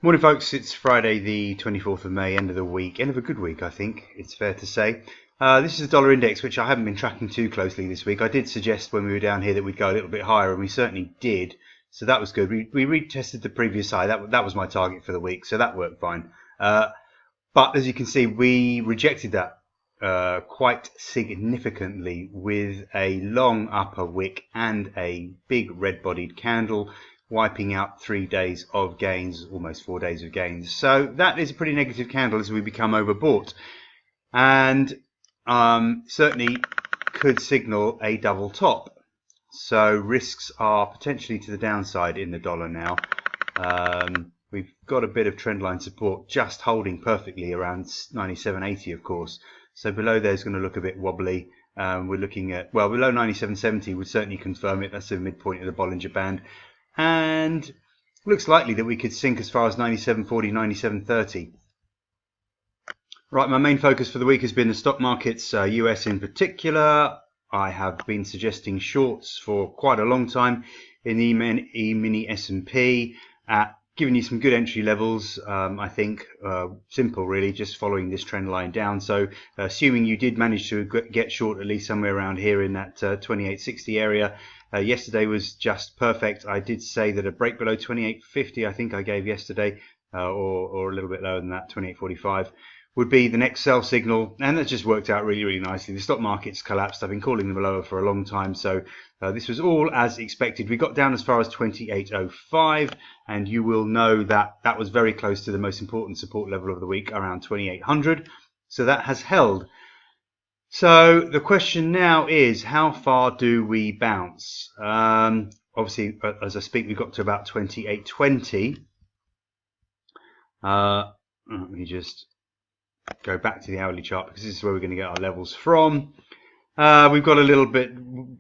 Morning folks, it's Friday the 24th of May, end of the week, end of a good week I think, it's fair to say. This is the dollar index, which I haven't been tracking too closely this week. I did suggest when we were down here that we'd go a little bit higher, and we certainly did, so that was good. We retested the previous high, that was my target for the week, so that worked fine. But as you can see, we rejected that quite significantly with a long upper wick and a big red-bodied candle, wiping out 3 days of gains, almost 4 days of gains. So that is a pretty negative candle as we become overbought, and certainly could signal a double top. So risks are potentially to the downside in the dollar now. We've got a bit of trendline support just holding perfectly around 97.80, of course. So below there is going to look a bit wobbly. We're looking at, well, below 97.70 would certainly confirm it. That's the midpoint of the Bollinger Band. And looks likely that we could sink as far as 97.40, 97.30. Right, my main focus for the week has been the stock markets, US in particular. I have been suggesting shorts for quite a long time in the E-mini S&P, giving you some good entry levels. I think simple really, just following this trend line down. So assuming you did manage to get short at least somewhere around here in that 28.60 area. Yesterday was just perfect. I did say that a break below 28.50, I think I gave yesterday, or a little bit lower than that, 28.45, would be the next sell signal, and that just worked out really, really nicely. The stock market's collapsed. I've been calling them lower for a long time, so this was all as expected. We got down as far as 28.05, and you will know that that was very close to the most important support level of the week, around 2800. So that has held. So the question now is, how far do we bounce? Obviously, as I speak, we've got to about 28.20. Let me just go back to the hourly chart, because this is where we're going to get our levels from. We've got a little bit,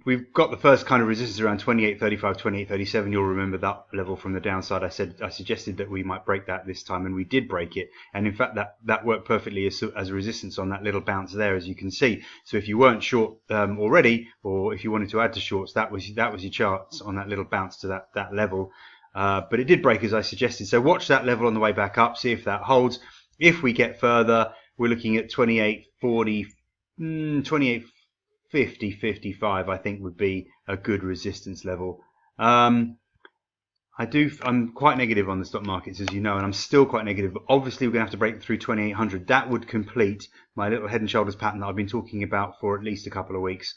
we've got the first kind of resistance around 28.35, 28.37. You'll remember that level from the downside. I suggested that we might break that this time, and we did break it. And in fact, that worked perfectly as a resistance on that little bounce there, as you can see. So if you weren't short already, or if you wanted to add to shorts, that was your charts on that little bounce to that level. But it did break as I suggested. So watch that level on the way back up, see if that holds. If we get further, we're looking at 28.40, 28.50, 55, I think would be a good resistance level. I'm quite negative on the stock markets, as you know, and I'm still quite negative. But obviously, we're going to have to break through 2800. That would complete my little head and shoulders pattern that I've been talking about for at least a couple of weeks.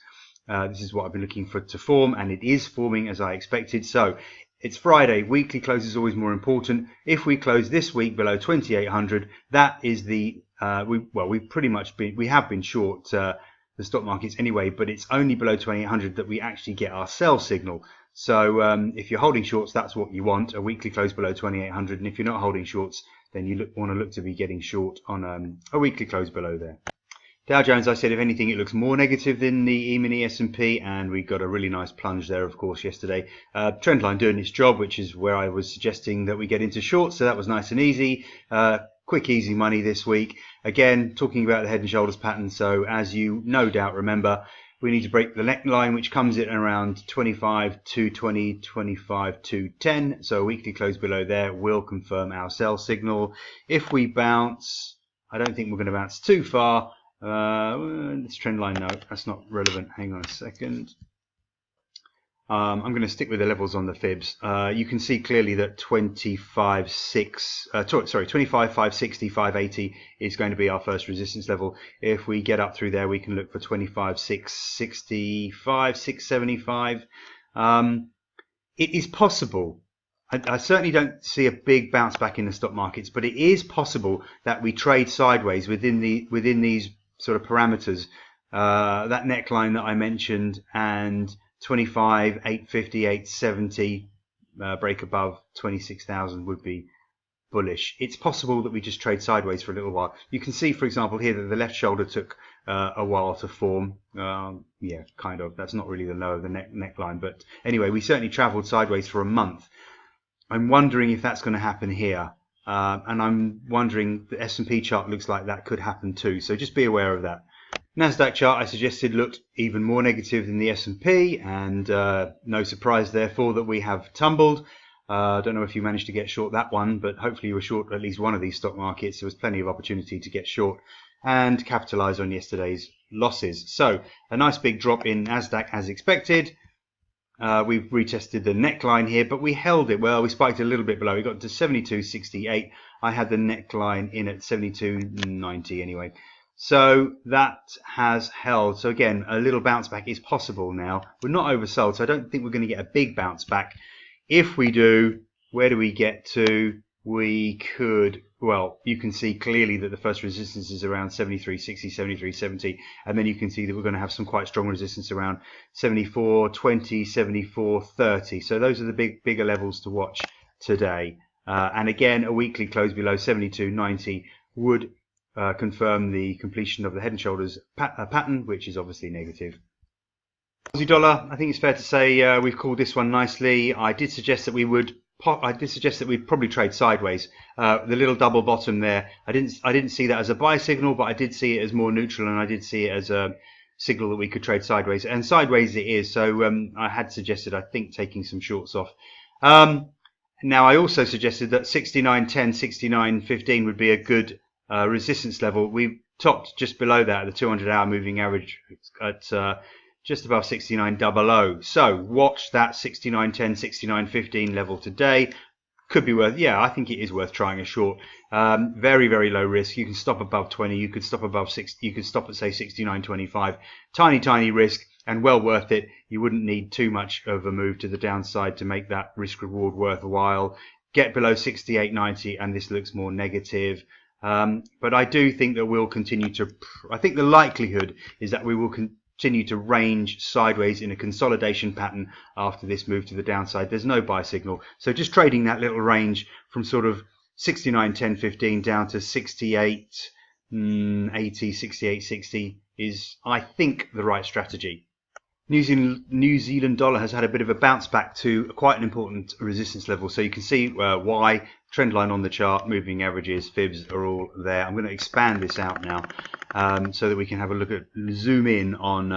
This is what I've been looking for to form, and it is forming as I expected. So it's Friday. Weekly close is always more important. If we close this week below 2800, that is the we have been short the stock markets anyway, but it's only below 2800 that we actually get our sell signal. So if you're holding shorts, that's what you want, a weekly close below 2800. And if you're not holding shorts, then you want to look to be getting short on a weekly close below there. Dow Jones, I said, if anything, it looks more negative than the E-mini S&P, and we got a really nice plunge there, of course, yesterday. Trendline doing its job, which is where I was suggesting that we get into shorts, so that was nice and easy. Quick, easy money this week. Again, talking about the head and shoulders pattern, so as you no doubt remember, we need to break the neckline, which comes in around 25.220, 25.210. So a weekly close below there will confirm our sell signal. If we bounce, I don't think we're going to bounce too far. This trend line, no, that's not relevant. Hang on a second. I'm going to stick with the levels on the fibs. You can see clearly that 25.560, 580 is going to be our first resistance level. If we get up through there, we can look for 25.665, 675. It is possible. I certainly don't see a big bounce back in the stock markets, but it is possible that we trade sideways within these sort of parameters. That neckline that I mentioned, and 25.850, 870 break above 26,000 would be bullish. It's possible that we just trade sideways for a little while. You can see, for example, here that the left shoulder took a while to form. Yeah, kind of. That's not really the low of the neckline, but anyway, we certainly traveled sideways for a month. I'm wondering if that's going to happen here, and I'm wondering the S&P chart looks like that could happen too, so just be aware of that. Nasdaq chart, I suggested, looked even more negative than the S&P, and no surprise therefore that we have tumbled. I don't know if you managed to get short that one, but hopefully you were short at least one of these stock markets. There was plenty of opportunity to get short and capitalize on yesterday's losses. So a nice big drop in Nasdaq as expected. We've retested the neckline here, but we held it. Well, we spiked a little bit below. We got to 72.68. I had the neckline in at 72.90 anyway. So that has held. So again, a little bounce back is possible now. We're not oversold, so I don't think we're going to get a big bounce back. If we do, where do we get to? We could, well, you can see clearly that the first resistance is around 73.60, 73.70, and then you can see that we're going to have some quite strong resistance around 74.20, 74.30. So those are the bigger levels to watch today. And again, a weekly close below 72.90 would confirm the completion of the head and shoulders pattern, which is obviously negative. Aussie dollar, I think it's fair to say we've called this one nicely. I did suggest that we'd probably trade sideways. The little double bottom there, I didn't see that as a buy signal, but I did see it as more neutral, and I did see it as a signal that we could trade sideways, and sideways it is. So I had suggested, I think, taking some shorts off. Now I also suggested that 69.10, 69.15 would be a good resistance level. We topped just below that, the 200-hour moving average at just above 69.00. So watch that 69.10, 69.15 level today. Could be worth, yeah, I think it is worth trying a short. Very, very low risk. You can stop above 20. You could stop above 6. You could stop at say 69.25. Tiny risk, and well worth it. You wouldn't need too much of a move to the downside to make that risk reward worthwhile. Get below 68.90, and this looks more negative. But I do think that we'll continue to. I think the likelihood is that we will continue to range sideways in a consolidation pattern after this move to the downside. There's no buy signal, so just trading that little range from sort of 69.10, 15 down to 68.80, 68.60 is, I think, the right strategy. New Zealand dollar has had a bit of a bounce back to quite an important resistance level, so you can see why. Trend line on the chart, moving averages, fibs are all there. I'm going to expand this out now so that we can have a look at, zoom in on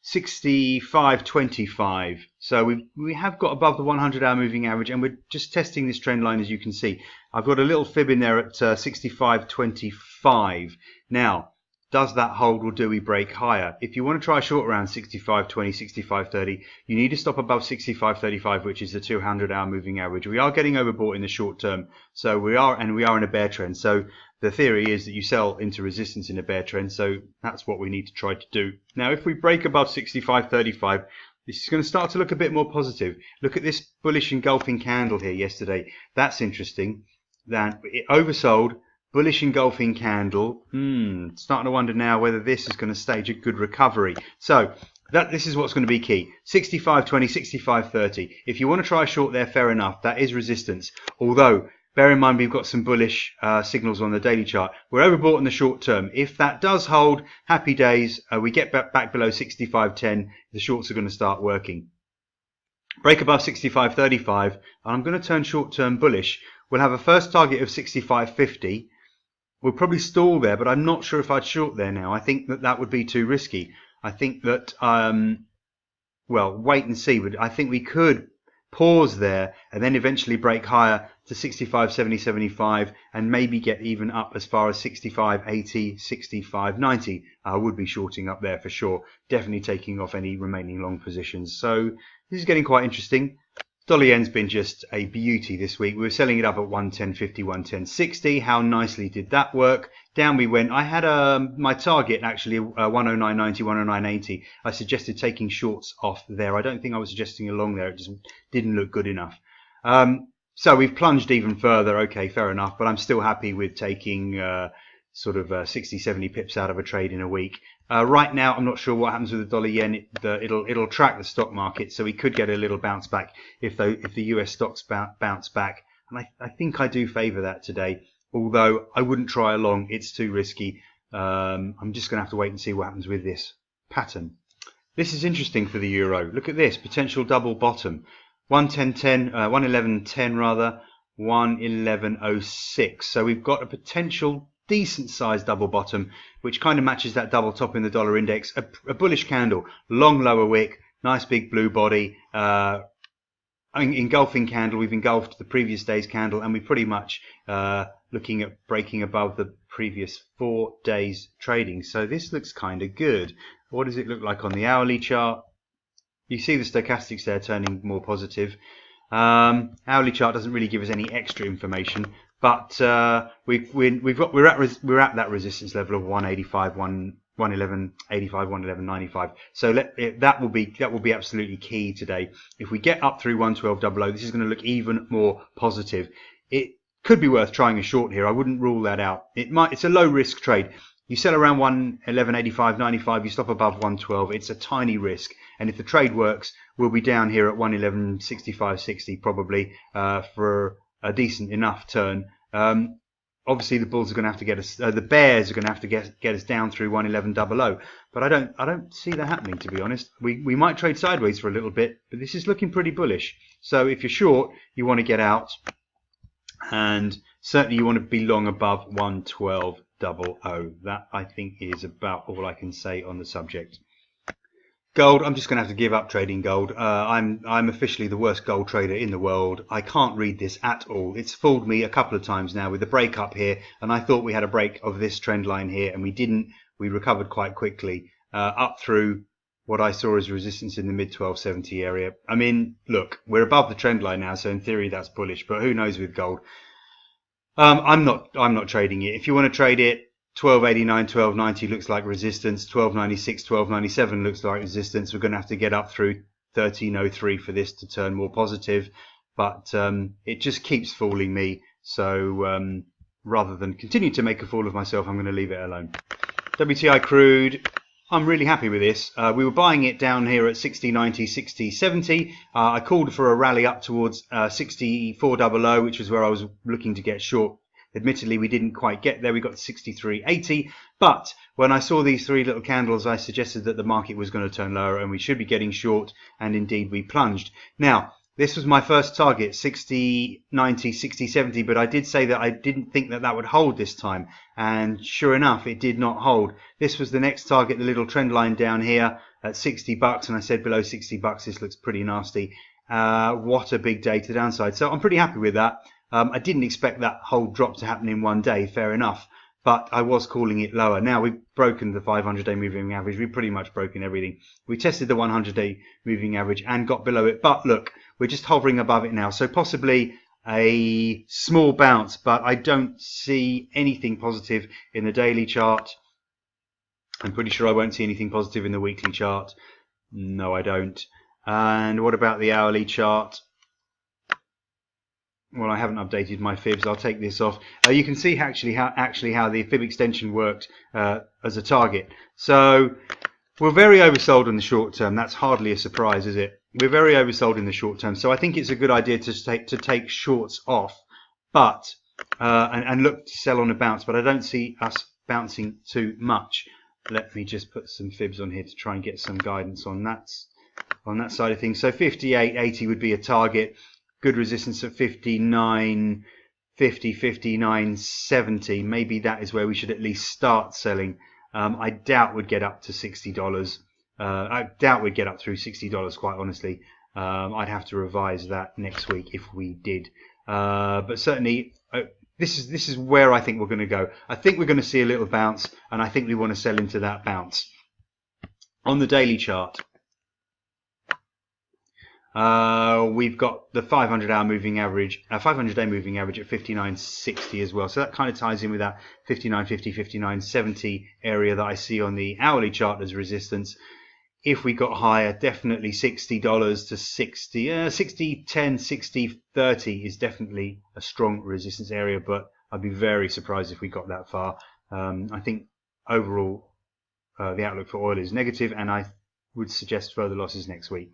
65.25. So we have got above the 100-hour moving average, and we're just testing this trend line, as you can see. I've got a little fib in there at 65.25. Now, does that hold, or do we break higher? If you want to try a short around 65.20, 65.30, you need to stop above 65.35, which is the 200-hour moving average. We are getting overbought in the short term, so we are in a bear trend. So the theory is that you sell into resistance in a bear trend, so that's what we need to try to do. Now, if we break above 65.35, this is going to start to look a bit more positive. Look at this bullish engulfing candle here yesterday. That's interesting. Then it oversold. Bullish engulfing candle. Starting to wonder now whether this is going to stage a good recovery. So this is what's going to be key. 65.20, 65.30. If you want to try a short there, fair enough. That is resistance. Although, bear in mind we've got some bullish signals on the daily chart. We're overbought in the short term. If that does hold, happy days. We get back below 65.10. The shorts are going to start working. Break above 65.35, and I'm going to turn short term bullish. We'll have a first target of 65.50. We'll probably stall there, but I'm not sure if I'd short there now. I think that would be too risky. I think that, well, wait and see. But I think we could pause there and then eventually break higher to 65, 70, 75, and maybe get even up as far as 65, 80, 65, 90. I would be shorting up there for sure. Definitely taking off any remaining long positions. So this is getting quite interesting. Dollar yen's been just a beauty this week. We were selling it up at 110.50, 110.60. How nicely did that work? Down we went. I had my target actually 109.90, 109.80. I suggested taking shorts off there. I don't think I was suggesting a long there. It just didn't look good enough. So we've plunged even further. Okay, fair enough. But I'm still happy with taking sort of 60, 70 pips out of a trade in a week. Right now, I'm not sure what happens with the dollar yen. It'll track the stock market, so we could get a little bounce back if the US stocks bounce back. And I think I do favour that today, although I wouldn't try a long. It's too risky. I'm just going to have to wait and see what happens with this pattern. This is interesting for the euro. Look at this potential double bottom, 111.10 rather, 111.06. So we've got a potential decent sized double bottom, which kind of matches that double top in the dollar index. A bullish candle, long lower wick, nice big blue body, engulfing candle. We've engulfed the previous day's candle, and we're pretty much looking at breaking above the previous 4 days trading. So this looks kind of good. What does it look like on the hourly chart? You see the stochastics there turning more positive. Hourly chart doesn't really give us any extra information, but we're at that resistance level of 185, 111.85, 111.95. So that will be absolutely key today. If we get up through 112.00, this is going to look even more positive. It could be worth trying a short here. I wouldn't rule that out. It's a low risk trade. You sell around 111.85, 95. You stop above 112. It's a tiny risk. And if the trade works, we'll be down here at 111.65, 60 probably for a decent enough turn. Obviously, the bulls are going to have to get us. The bears are going to have to get us down through 111.00. But I don't see that happening, to be honest. We might trade sideways for a little bit, but this is looking pretty bullish. So if you're short, you want to get out, and certainly you want to be long above 112.00. That, I think, is about all I can say on the subject. Gold, I'm just going to have to give up trading gold. I'm officially the worst gold trader in the world. I can't read this at all. It's fooled me a couple of times now with the break up here, and I thought we had a break of this trend line here, and we didn't. We recovered quite quickly up through what I saw as resistance in the mid 1270 area. I mean, look, we're above the trend line now, so in theory that's bullish, but who knows with gold. I'm not trading it. If you want to trade it, 1289, 1290 looks like resistance. 1296, 1297 looks like resistance. We're going to have to get up through 1303 for this to turn more positive, but it just keeps fooling me. So rather than continue to make a fool of myself, I'm going to leave it alone. WTI crude, I'm really happy with this. We were buying it down here at 60.90, 60.70. I called for a rally up towards 64.00, which is where I was looking to get short. Admittedly, we didn't quite get there. We got to 63.80. But when I saw these 3 little candles, I suggested that the market was going to turn lower and we should be getting short. And indeed, we plunged. Now, this was my first target, 60.90, 60.70. But I did say that I didn't think that would hold this time. And sure enough, it did not hold. This was the next target, the little trend line down here at $60. And I said below $60, this looks pretty nasty. What a big day to the downside. So I'm pretty happy with that. I didn't expect that whole drop to happen in one day, fair enough, but I was calling it lower. Now we've broken the 500-day moving average. We've pretty much broken everything. We tested the 100-day moving average and got below it, but look, we're just hovering above it now. So possibly a small bounce, but I don't see anything positive in the daily chart. I'm pretty sure I won't see anything positive in the weekly chart. No, I don't. And what about the hourly chart? Well, I haven't updated my fibs. I'll take this off. You can see actually how the fib extension worked as a target. So we're very oversold in the short term. That's hardly a surprise, is it? We're very oversold in the short term. So I think it's a good idea to take shorts off, but and look to sell on a bounce. But I don't see us bouncing too much. Let me just put some fibs on here to try and get some guidance on that side of things. So 58.80 would be a target. Good resistance at 59.50, 59.70. Maybe that is where we should at least start selling. I doubt we'd get up to $60. I doubt we'd get up through $60, quite honestly. I'd have to revise that next week if we did. But certainly, this is where I think we're going to go. I think we're going to see a little bounce, and I think we want to sell into that bounce. On the daily chart, we've got the 500-hour moving average, 500-day moving average at 59.60 as well. So that kind of ties in with that 59.50, 59.70 area that I see on the hourly chart as resistance. If we got higher, definitely $60 to 60, 60.10, 60.30 is definitely a strong resistance area, but I'd be very surprised if we got that far. I think overall the outlook for oil is negative, and I would suggest further losses next week.